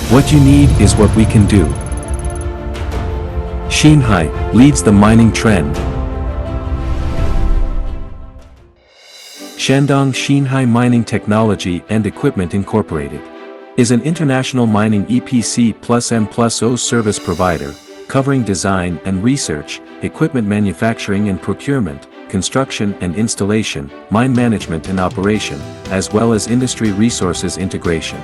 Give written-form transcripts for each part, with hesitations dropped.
What you need is what we can do. Xinhai leads the mining trend. Shandong Xinhai Mining Technology and Equipment Incorporated is an international mining EPC+M+O service provider, covering design and research, equipment manufacturing and procurement, construction and installation, mine management and operation, as well as industry resources integration.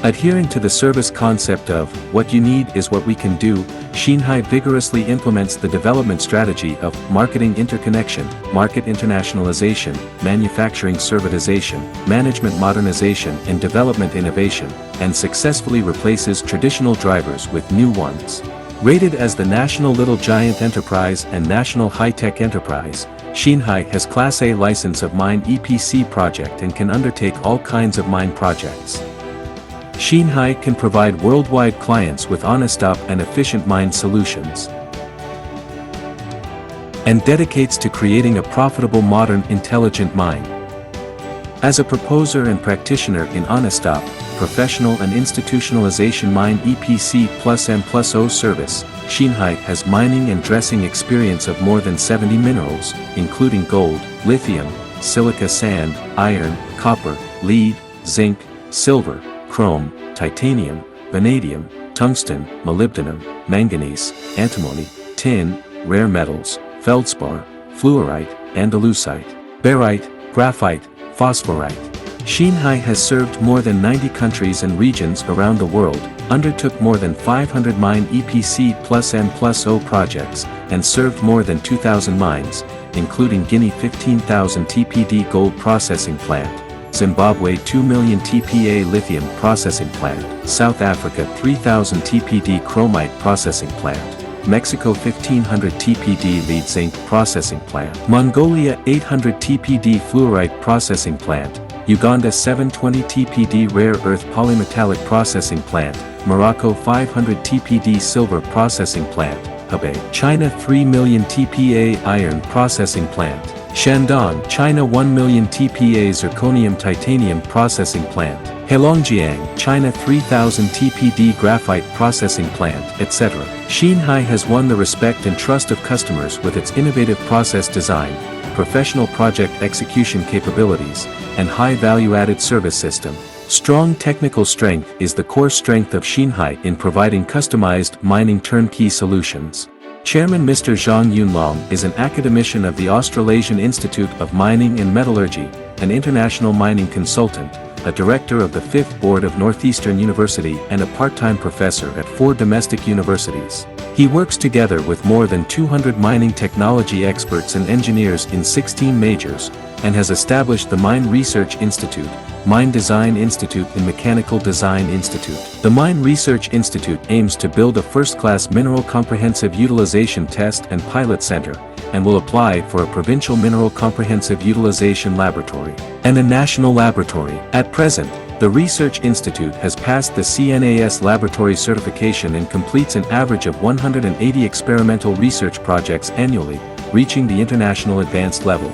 Adhering to the service concept of, what you need is what we can do, Xinhai vigorously implements the development strategy of marketing interconnection, market internationalization, manufacturing servitization, management modernization and development innovation, and successfully replaces traditional drivers with new ones. Rated as the National Little Giant Enterprise and National High-Tech Enterprise, Xinhai has Class A license of mine EPC project and can undertake all kinds of mine projects. Xinhai can provide worldwide clients with honest-up and efficient mine solutions, and dedicates to creating a profitable modern intelligent mine. As a proposer and practitioner in honest-up, professional and institutionalization mine EPC+M+O service, Xinhai has mining and dressing experience of more than 70 minerals, including gold, lithium, silica sand, iron, copper, lead, zinc, silver, chrome, titanium, vanadium, tungsten, molybdenum, manganese, antimony, tin, rare metals, feldspar, fluorite, andalusite, barite, graphite, phosphorite. Xinhai has served more than 90 countries and regions around the world, undertook more than 500 mine EPC+M+O projects, and served more than 2,000 mines, including Guinea 15,000 TPD gold processing plant, Zimbabwe 2 million TPA lithium processing plant, South Africa 3,000 TPD chromite processing plant, Mexico 1,500 TPD lead zinc processing plant, Mongolia 800 TPD fluorite processing plant, Uganda 720 TPD rare earth polymetallic processing plant, Morocco 500 TPD silver processing plant, Hebei, China 3 million TPA iron processing plant, Shandong, China 1 million TPA zirconium titanium processing plant, Heilongjiang, China 3,000 TPD graphite processing plant, etc. Xinhai has won the respect and trust of customers with its innovative process design, professional project execution capabilities, and high value-added service system. Strong technical strength is the core strength of Xinhai in providing customized mining turnkey solutions. Chairman Mr. Zhang Yunlong is an academician of the Australasian Institute of Mining and Metallurgy, an international mining consultant, a director of the 5th Board of Northeastern University and a part-time professor at 4 domestic universities. He works together with more than 200 mining technology experts and engineers in 16 majors, and has established the Mine Research Institute, Mine Design Institute and Mechanical Design Institute. The Mine Research Institute aims to build a first-class mineral comprehensive utilization test and pilot center, and will apply for a provincial mineral comprehensive utilization laboratory and a national laboratory. At present, the Research Institute has passed the CNAS laboratory certification and completes an average of 180 experimental research projects annually, reaching the international advanced level.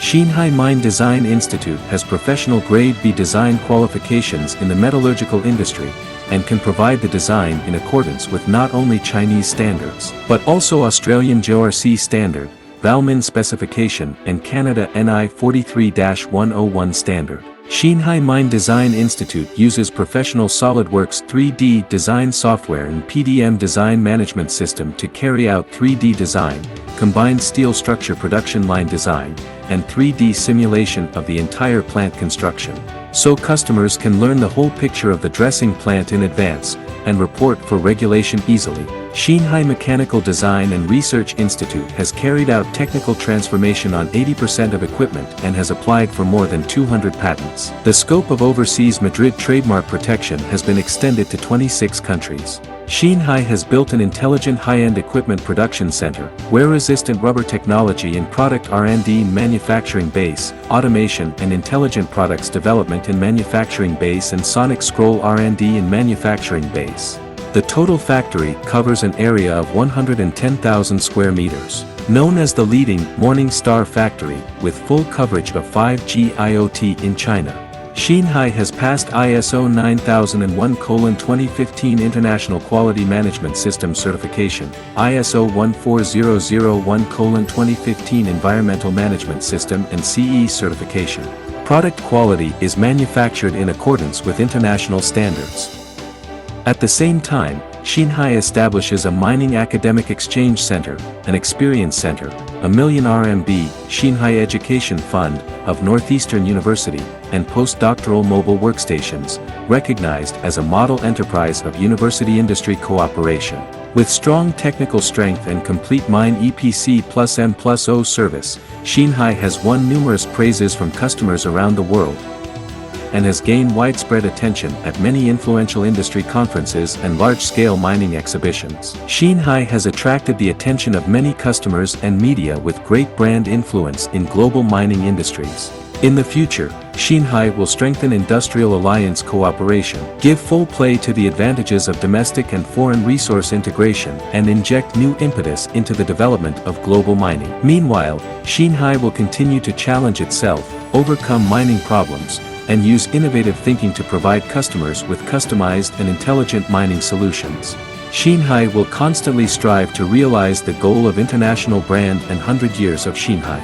Xinhai Mine Design Institute has professional Grade B design qualifications in the metallurgical industry, and can provide the design in accordance with not only Chinese standards, but also Australian JORC standard, Valmin specification and Canada NI 43-101 standard. Xinhai Mine Design Institute uses professional SolidWorks 3D design software and PDM design management system to carry out 3D design, combined steel structure production line design, and 3D simulation of the entire plant construction, so customers can learn the whole picture of the dressing plant in advance, and report for regulation easily. Xinhai Mechanical Design and Research Institute has carried out technical transformation on 80% of equipment and has applied for more than 200 patents. The scope of overseas Madrid trademark protection has been extended to 26 countries. Xinhai has built an intelligent high-end equipment production center, wear-resistant rubber technology and product R&D manufacturing base, automation and intelligent products development in manufacturing base and sonic scroll R&D in manufacturing base. The total factory covers an area of 110,000 square meters. Known as the leading Morning Star factory, with full coverage of 5G IoT in China. Xinhai has passed ISO 9001:2015 International Quality Management System Certification, ISO 14001:2015 Environmental Management System and CE certification. Product quality is manufactured in accordance with international standards. At the same time, Xinhai establishes a mining academic exchange center, an experience center, a $1 million RMB Xinhai Education Fund of Northeastern University, and postdoctoral mobile workstations, recognized as a model enterprise of university-industry cooperation. With strong technical strength and complete mine EPC+M+O service, Xinhai has won numerous praises from customers around the world, and has gained widespread attention at many influential industry conferences and large-scale mining exhibitions. Xinhai has attracted the attention of many customers and media with great brand influence in global mining industries. In the future, Xinhai will strengthen industrial alliance cooperation, give full play to the advantages of domestic and foreign resource integration, and inject new impetus into the development of global mining. Meanwhile, Xinhai will continue to challenge itself, overcome mining problems, and use innovative thinking to provide customers with customized and intelligent mining solutions. Xinhai will constantly strive to realize the goal of international brand and 100 years of Xinhai.